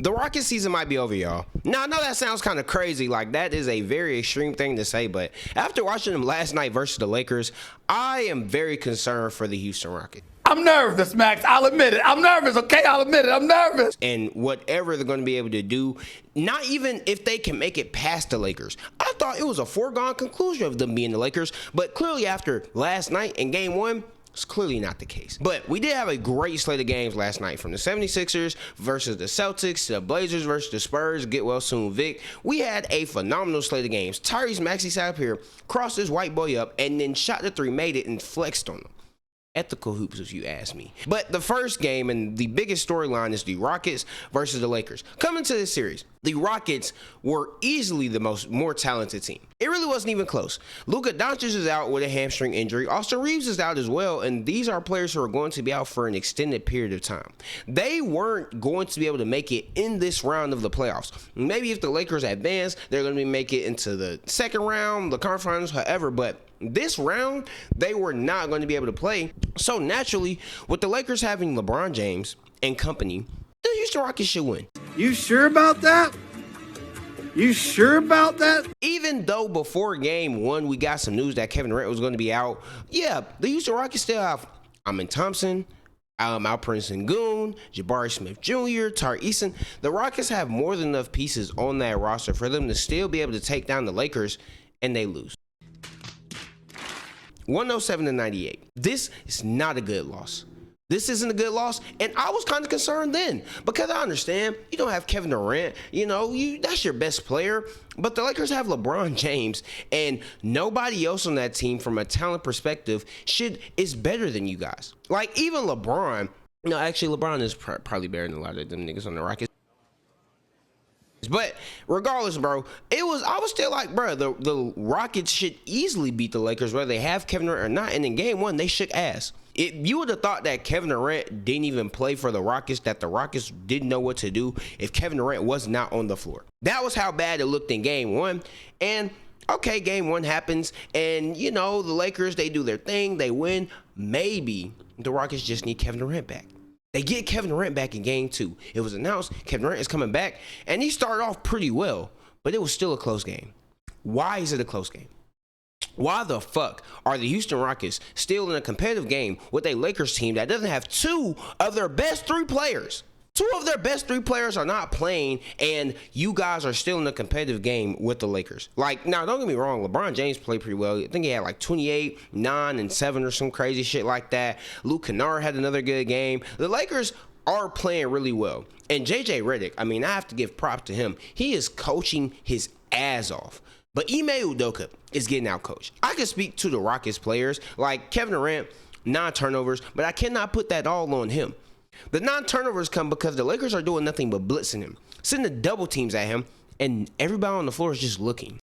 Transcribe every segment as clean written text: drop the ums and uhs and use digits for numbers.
The Rockets season might be over, y'all. Now, I know that sounds kind of crazy. Like, that is a very extreme thing to say, but after watching them last night versus the Lakers, I am very concerned for the Houston Rockets. I'm nervous, Max. I'll admit it. I'm nervous, okay? I'll admit it. I'm nervous. And whatever they're going to be able to do, not even if they can make it past the Lakers. I thought it was a foregone conclusion of them being the Lakers, but clearly after last night in game 1, it's clearly not the case. But we did have a great slate of games last night, from the 76ers versus the Celtics to the Blazers versus the Spurs. Get well soon, Vic. We had a phenomenal slate of games. Tyrese Maxey sat up here, crossed his white boy up, and then shot the 3, made it, and flexed on him. Ethical hoops, if you ask me. But the first game and the biggest storyline is the Rockets versus the Lakers. Coming to this series, the Rockets were easily the more talented team. It really wasn't even close. Luka Doncic is out with a hamstring injury. Austin Reeves is out as well, and these are players who are going to be out for an extended period of time. They weren't going to be able to make it in this round of the playoffs. Maybe if the Lakers advance, they're going to make it into the second round, the conference finals, however, but this round, they were not going to be able to play. So naturally, with the Lakers having LeBron James and company, the Houston Rockets should win. You sure about that? You sure about that? Even though before game 1, we got some news that Kevin Durant was going to be out, yeah, the Houston Rockets still have Amen Thompson, Alperen Sengun, Jabari Smith Jr., Tari Eason. The Rockets have more than enough pieces on that roster for them to still be able to take down the Lakers, and they lose. 107-98. This is not a good loss. This isn't a good loss, and I was kind of concerned then, because I understand you don't have Kevin Durant, that's your best player, but the Lakers have LeBron James, and nobody else on that team from a talent perspective is better than you guys. Like, even LeBron, actually LeBron is probably better than a lot of them niggas on the Rockets. But regardless, bro, I was still like, bro, the Rockets should easily beat the Lakers, whether they have Kevin Durant or not. And in game 1, they shook ass. You would have thought that Kevin Durant didn't even play for the Rockets, that the Rockets didn't know what to do if Kevin Durant was not on the floor. That was how bad it looked in game 1. And okay, game 1 happens, and the Lakers, they do their thing, they win. Maybe the Rockets just need Kevin Durant back. They get Kevin Durant back in game 2. It was announced Kevin Durant is coming back, and he started off pretty well, but it was still a close game. Why is it a close game? Why the fuck are the Houston Rockets still in a competitive game with a Lakers team that doesn't have 2 of their best 3 players? 2 of their best 3 players are not playing, and you guys are still in a competitive game with the Lakers. Like, now, don't get me wrong, LeBron James played pretty well. I think he had like 28, 9, and 7 or some crazy shit like that. Luke Kennard had another good game. The Lakers are playing really well. And JJ Redick, I have to give props to him. He is coaching his ass off. But Ime Udoka is getting out coached. I can speak to the Rockets players, like Kevin Durant, 9 turnovers, but I cannot put that all on him. The 9 turnovers come because the Lakers are doing nothing but blitzing him, sending double teams at him, and everybody on the floor is just looking.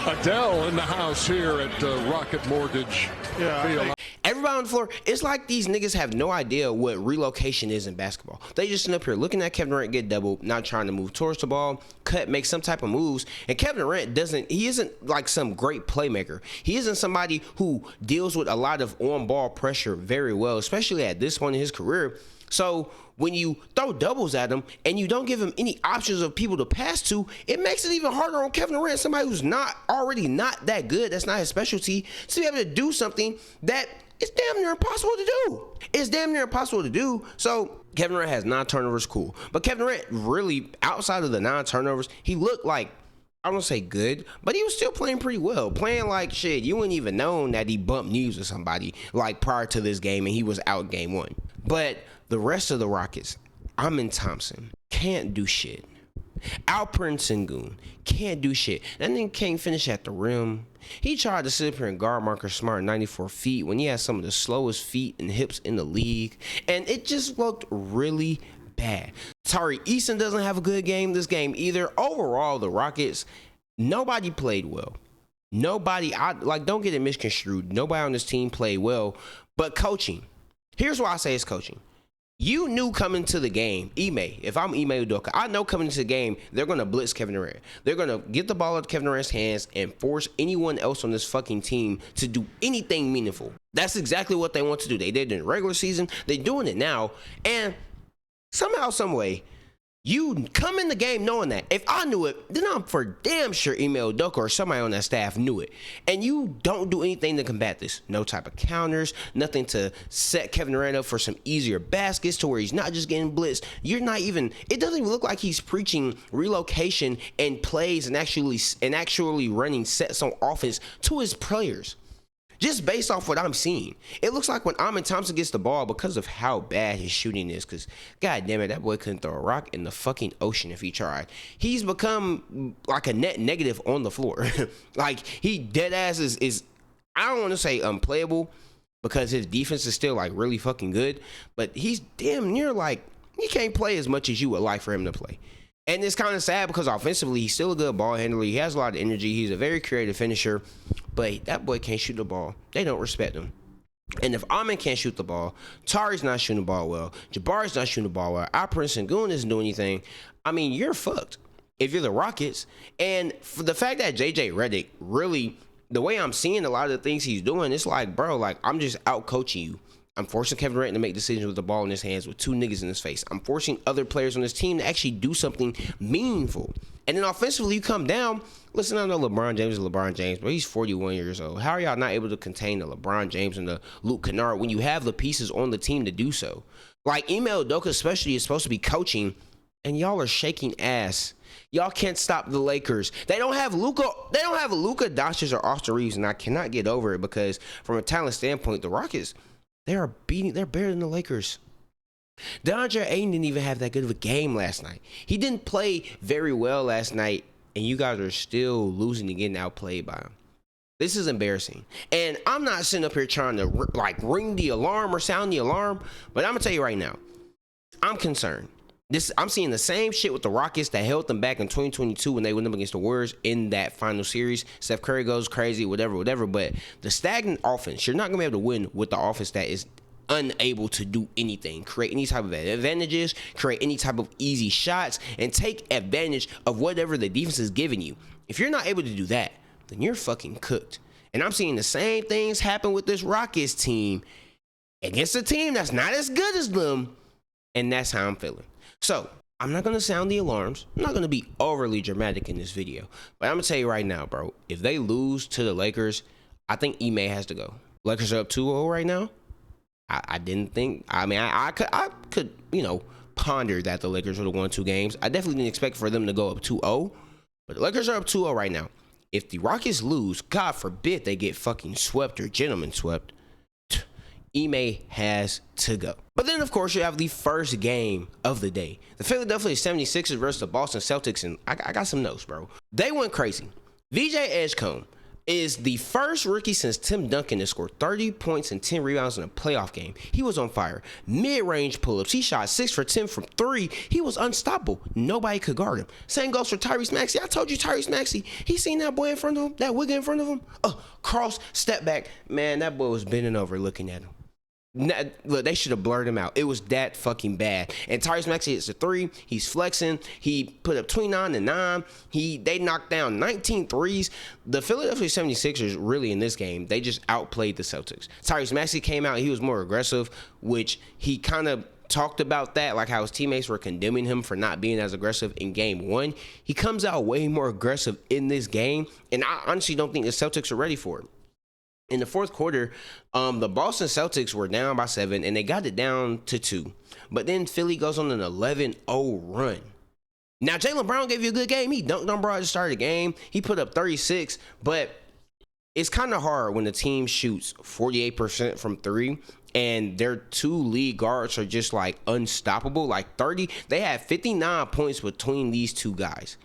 Adele in the house here at Rocket Mortgage Field. Everybody on the floor, it's like these niggas have no idea what relocation is in basketball. They just sit up here looking at Kevin Durant get doubled, not trying to move towards the ball, make some type of moves. And Kevin Durant isn't like some great playmaker. He isn't somebody who deals with a lot of on-ball pressure very well, especially at this point in his career. So when you throw doubles at him and you don't give him any options of people to pass to, it makes it even harder on Kevin Durant, somebody who's already not that good, that's not his specialty, to be able to do something that is damn near impossible to do. It's damn near impossible to do. So Kevin Durant has 9 turnovers, cool. But Kevin Durant really, outside of the 9 turnovers, he looked like, I don't say good, but he was still playing pretty well. Playing like shit. You wouldn't even known that he bumped knees with somebody like prior to this game and he was out game 1. But the rest of the Rockets, Amen Thompson, can't do shit. Alperen Sengun can't do shit. That nigga can't finish at the rim. He tried to sit up here and guard Marcus Smart 94 feet when he has some of the slowest feet and hips in the league. And it just looked really bad. Tari Eason doesn't have a good game this game either. Overall, the Rockets, nobody played well. Nobody, don't get it misconstrued. Nobody on this team played well. But coaching, here's why I say it's coaching. You knew coming to the game, if I'm Ime Udoka, I know coming into the game, they're going to blitz Kevin Durant. They're going to get the ball out of Kevin Durant's hands and force anyone else on this fucking team to do anything meaningful. That's exactly what they want to do. They did it in the regular season. They're doing it now. And somehow, some way, You come in the game knowing that. If I knew it, then I'm for damn sure Ime Udoka or somebody on that staff knew it. And you don't do anything to combat this. No type of counters, nothing to set Kevin Durant up for some easier baskets to where he's not just getting blitzed. You're not even, it doesn't even look like he's preaching relocation and plays and actually running sets on offense to his players. Just based off what I'm seeing, it looks like when Amin Thompson gets the ball, because of how bad his shooting is, because god damn it, that boy couldn't throw a rock in the fucking ocean if he tried. He's become like a net negative on the floor. Like, he dead ass is I don't want to say unplayable because his defense is still like really fucking good, but he's damn near like he can't play as much as you would like for him to play. And it's kind of sad because offensively, he's still a good ball handler. He has a lot of energy. He's a very creative finisher. But that boy can't shoot the ball. They don't respect him. And if Amin can't shoot the ball, Tari's not shooting the ball well, Jabari's not shooting the ball well, Alperen Sengun isn't doing anything, I mean, you're fucked if you're the Rockets. And for the fact that JJ Redick really, the way I'm seeing a lot of the things he's doing, it's like, bro, like, I'm just out coaching you. I'm forcing Kevin Durant to make decisions with the ball in his hands with two niggas in his face. I'm forcing other players on this team to actually do something meaningful. And then offensively, you come down. Listen, I know LeBron James is LeBron James, but he's 41 years old. How are y'all not able to contain the LeBron James and the Luke Kennard when you have the pieces on the team to do so? Like, Ime Udoka especially is supposed to be coaching, and y'all are shaking ass. Y'all can't stop the Lakers. They don't have Luka. They don't have Luka Doncic or Austin Reeves, and I cannot get over it because from a talent standpoint, the Rockets, they're better than the Lakers. DeAndre Ayton didn't even have that good of a game last night. He didn't play very well last night, and you guys are still losing and getting outplayed by him. This is embarrassing. And I'm not sitting up here trying to like ring the alarm or sound the alarm, but I'm gonna tell you right now, I'm concerned. I'm seeing the same shit with the Rockets that held them back in 2022 when they went up against the Warriors in that final series. Steph Curry goes crazy, whatever. But the stagnant offense, you're not going to be able to win with the offense that is unable to do anything, create any type of advantages, create any type of easy shots, and take advantage of whatever the defense is giving you. If you're not able to do that, then you're fucking cooked. And I'm seeing the same things happen with this Rockets team against a team that's not as good as them, and that's how I'm feeling. So, I'm not going to sound the alarms. I'm not going to be overly dramatic in this video. But I'm going to tell you right now, bro, if they lose to the Lakers, I think Ime has to go. Lakers are up 2-0 right now. I didn't think, I mean, I could, you know, ponder that the Lakers would have won 2 games. I definitely didn't expect for them to go up 2-0. But the Lakers are up 2-0 right now. If the Rockets lose, God forbid they get fucking swept or gentlemen swept, Ime has to go. But then, of course, you have the first game of the day. The Philadelphia 76ers versus the Boston Celtics, and I got some notes, bro. They went crazy. VJ Edgecombe is the first rookie since Tim Duncan to score 30 points and 10 rebounds in a playoff game. He was on fire. Mid-range pull-ups. He shot 6 for 10 from 3. He was unstoppable. Nobody could guard him. Same goes for Tyrese Maxey. I told you Tyrese Maxey. He seen that boy in front of him, that wigger in front of him. Cross, step back. Man, that boy was bending over looking at him. Look, they should have blurred him out. It was that fucking bad. And Tyrese Maxey hits a 3. He's flexing. He put up 29 and 9. They knocked down 19 threes. The Philadelphia 76ers really in this game, they just outplayed the Celtics. Tyrese Maxey came out. He was more aggressive, which he kind of talked about that, like how his teammates were condemning him for not being as aggressive in game 1. He comes out way more aggressive in this game, and I honestly don't think the Celtics are ready for it. In the fourth quarter, the Boston Celtics were down by 7, and they got it down to 2. But then Philly goes on an 11-0 run. Now, Jaylen Brown gave you a good game. He dunked on Broad to start the game. He put up 36, but it's kind of hard when the team shoots 48% from 3, and their 2 lead guards are just, like, unstoppable. Like, 30. They had 59 points between these 2 guys.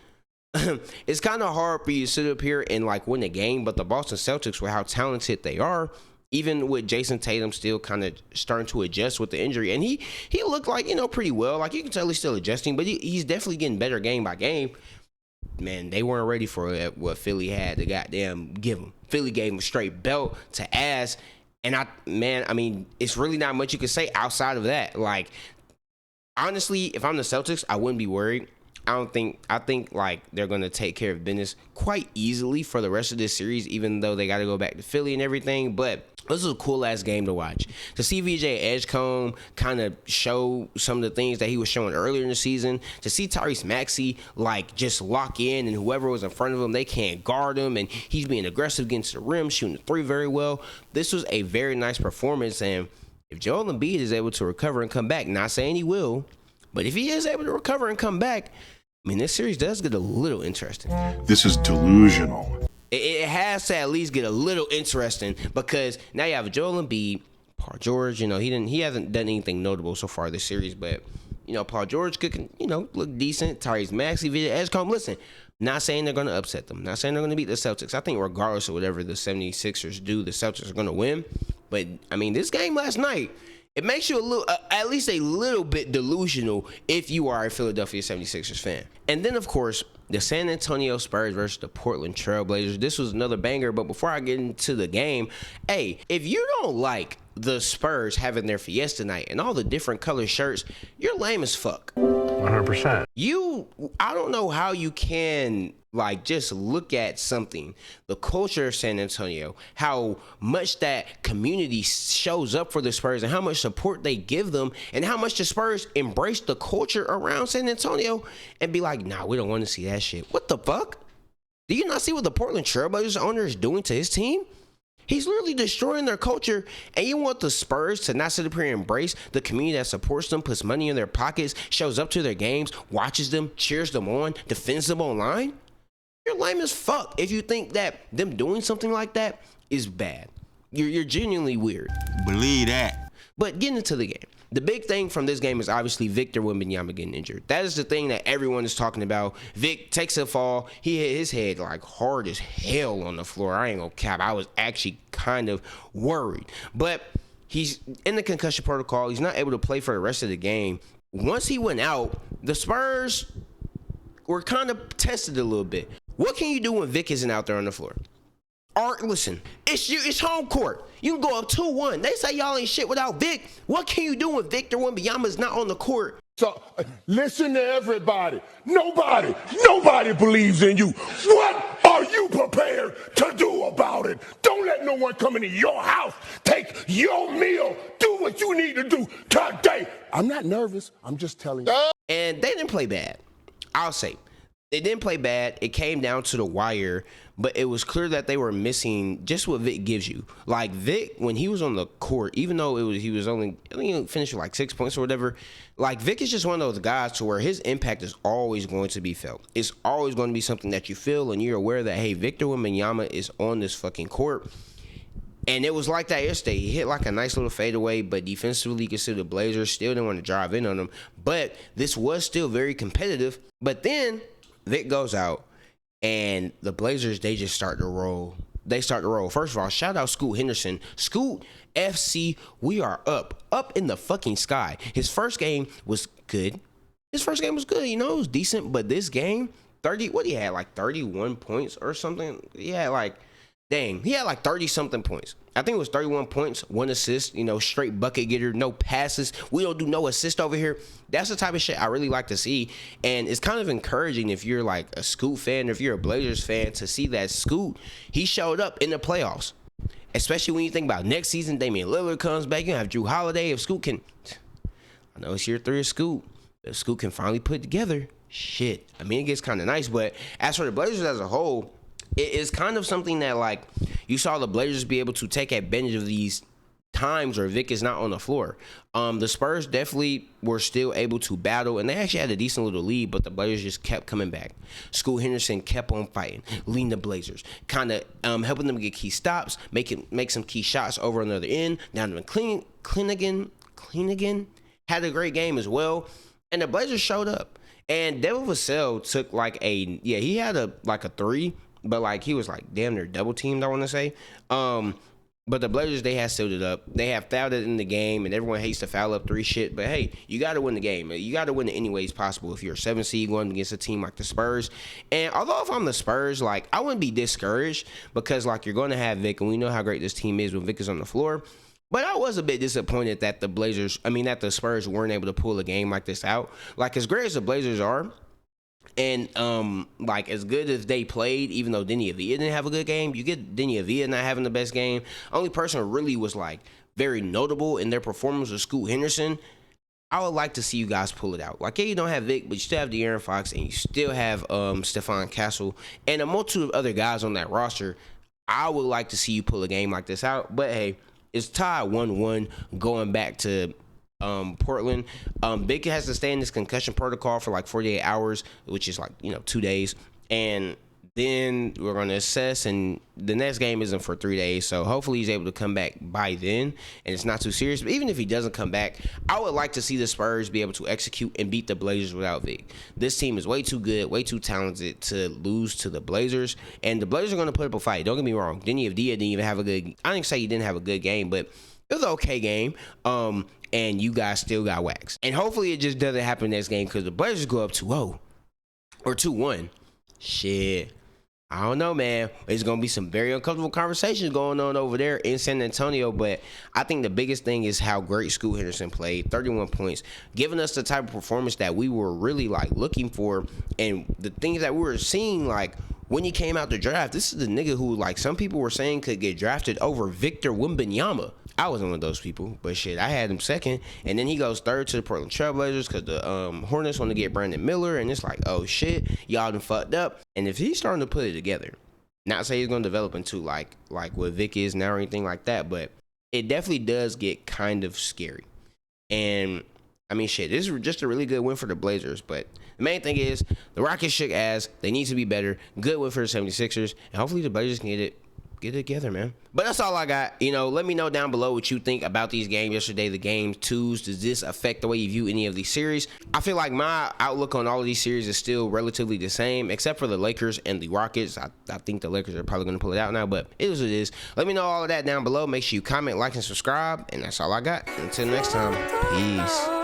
It's kind of hard for you to sit up here and like win a game, but the Boston Celtics, with how talented they are, even with Jason Tatum still kind of starting to adjust with the injury, and he looked like, you know, pretty well. Like, you can tell he's still adjusting, but he's definitely getting better game by game. Man, they weren't ready for what Philly had to goddamn give them. Philly gave him a straight belt to ass, and I mean, it's really not much you can say outside of that. Like, honestly, if I'm the Celtics, I wouldn't be worried. I think like they're going to take care of business quite easily for the rest of this series, even though they got to go back to Philly and everything. But This was a cool ass game to watch. To see VJ Edgecombe kind of show some of the things that he was showing earlier in the season. To see Tyrese Maxey like just lock in, and whoever was in front of him, they can't guard him, and he's being aggressive against the rim, shooting the three very well. This was a very nice performance, and if Joel Embiid is able to recover and come back, not saying he will, but if he is able to recover and come back, I mean, this series does get a little interesting. This is delusional. It has to at least get a little interesting because now you have Joel Embiid, Paul George. You know, he hasn't done anything notable so far this series, but you know, Paul George could, you know, look decent. Tyrese Maxey, VJ Edgecombe. Listen, not saying they're going to upset them. Not saying they're going to beat the Celtics. I think regardless of whatever the 76ers do, the Celtics are going to win. But I mean, this game last night, it makes you a little, at least a little bit delusional if you are a Philadelphia 76ers fan. And then, of course, the San Antonio Spurs versus the Portland Trail Blazers. This was another banger, but before I get into the game, hey, if you don't like the Spurs having their Fiesta night and all the different color shirts, you're lame as fuck. 100%. I don't know how you can like just look at something, the culture of San Antonio, how much that community shows up for the Spurs and how much support they give them and how much the Spurs embrace the culture around San Antonio and be like, nah, we don't want to see that shit. What the fuck? Do you not see what the Portland Trail Blazers owner is doing to his team? He's literally destroying their culture, and you want the Spurs to not sit up here and embrace the community that supports them, puts money in their pockets, shows up to their games, watches them, cheers them on, defends them online? You're lame as fuck if you think that them doing something like that is bad. You're genuinely weird. Believe that. But getting into the game. The big thing from this game is obviously Victor Wembanyama getting injured. That is the thing that everyone is talking about. Vic takes a fall. He hit his head like hard as hell on the floor. I ain't gonna cap. I was actually kind of worried. But he's in the concussion protocol. He's not able to play for the rest of the game. Once he went out, the Spurs were kind of tested a little bit. What can you do when Vic isn't out there on the floor? Listen, it's home court. You can go up 2-1. They say y'all ain't shit without Vic. What can you do when Victor Wembanyama is not on the court? So listen to everybody. Nobody believes in you. What are you prepared to do about it? Don't let no one come into your house, take your meal, do what you need to do today. I'm not nervous. I'm just telling you. And they didn't play bad. I'll say. They didn't play bad. It came down to the wire, but it was clear that they were missing just what Vic gives you. Like Vic, when he was on the court, even though he was only, I think he finished with like 6 points or whatever. Like Vic is just one of those guys to where his impact is always going to be felt. It's always going to be something that you feel and you're aware that, hey, Victor Wembanyama is on this fucking court. And it was like that yesterday. He hit like a nice little fadeaway, but defensively, you can see the Blazers still didn't want to drive in on him. But this was still very competitive. But then Vic goes out, and the Blazers, they just start to roll. They start to roll. First of all, shout out Scoot Henderson. Scoot FC, we are up in the fucking sky. His first game was good. You know, it was decent. But this game, he had like 31 points or something. He had like 30-something points. I think it was 31 points, 1 assist, you know, straight bucket getter, no passes. We don't do no assist over here. That's the type of shit I really like to see. And it's kind of encouraging if you're like a Scoot fan, or if you're a Blazers fan, to see that Scoot, he showed up in the playoffs. Especially when you think about next season, Damian Lillard comes back. You have Drew Holiday. If Scoot can, I know it's year 3 of Scoot. If Scoot can finally put together, shit. I mean, it gets kind of nice. But as for the Blazers as a whole, it is kind of something that, like, you saw the Blazers be able to take advantage of these times where Vic is not on the floor. The Spurs definitely were still able to battle, and they actually had a decent little lead, but the Blazers just kept coming back. Scoot Henderson kept on fighting, leading the Blazers, kind of helping them get key stops, make some key shots over on the other end. Donovan Cleanigan had a great game as well, and the Blazers showed up. And Devin Vassell took he had a 3, but like he was like damn near double teamed, I want to say. But the Blazers, they have sealed it up. They have fouled it in the game, and everyone hates to foul up 3 shit. But hey, you got to win the game. You got to win it any ways possible if you're a 7 seed going against a team like the Spurs. And although if I'm the Spurs, like, I wouldn't be discouraged because like you're going to have Vic, and we know how great this team is when Vic is on the floor. But I was a bit disappointed that that the Spurs weren't able to pull a game like this out. Like, as great as the Blazers are, And like as good as they played, even though Denny Avila didn't have a good game, you get Denny Avila not having the best game. Only person who really was like very notable in their performance was Scoot Henderson. I would like to see you guys pull it out. Like, yeah, you don't have Vic, but you still have De'Aaron Fox, and you still have Stephon Castle and a multitude of other guys on that roster. I would like to see you pull a game like this out. But hey, it's tied 1-1 going back to Portland. Vic has to stay in this concussion protocol for like 48 hours, which is like 2 days, and then we're going to assess, and the next game isn't for 3 days, so hopefully he's able to come back by then and it's not too serious. But even if he doesn't come back, I would like to see the Spurs be able to execute and beat the Blazers without Vic. This team is way too good, way too talented to lose to the Blazers, and the Blazers are going to put up a fight. Don't get me wrong, Denny Avila didn't even have a good, I didn't say he didn't have a good game, but it was an okay game. And you guys still got waxed. And hopefully it just doesn't happen next game, because the Blazers go up 2-0 or 2-1. Shit. I don't know, man. There's going to be some very uncomfortable conversations going on over there in San Antonio, but I think the biggest thing is how great Scoot Henderson played. 31 points, giving us the type of performance that we were really like looking for, and the things that we were seeing like when he came out the draft. This is the nigga who like some people were saying could get drafted over Victor Wembanyama. I wasn't one of those people, but shit, I had him second, and then he goes third to the Portland Trailblazers because the Hornets want to get Brandon Miller, and it's like, oh shit, y'all done fucked up. And if he's starting to put it together, not say he's going to develop into like what Vic is now or anything like that, but it definitely does get kind of scary. And I mean, shit, this is just a really good win for the Blazers, but the main thing is the Rockets shook ass. They need to be better. Good win for the 76ers, and hopefully the Blazers can get it together, man. But that's all I got. Let me know down below what you think about these games yesterday, the game twos. Does this affect the way you view any of these series? I feel like my outlook on all of these series is still relatively the same, except for the Lakers and the Rockets. I think the Lakers are probably going to pull it out now, but it is what it is. Let me know all of that down below. Make sure you comment, like, and subscribe, and that's all I got. Until next time, peace.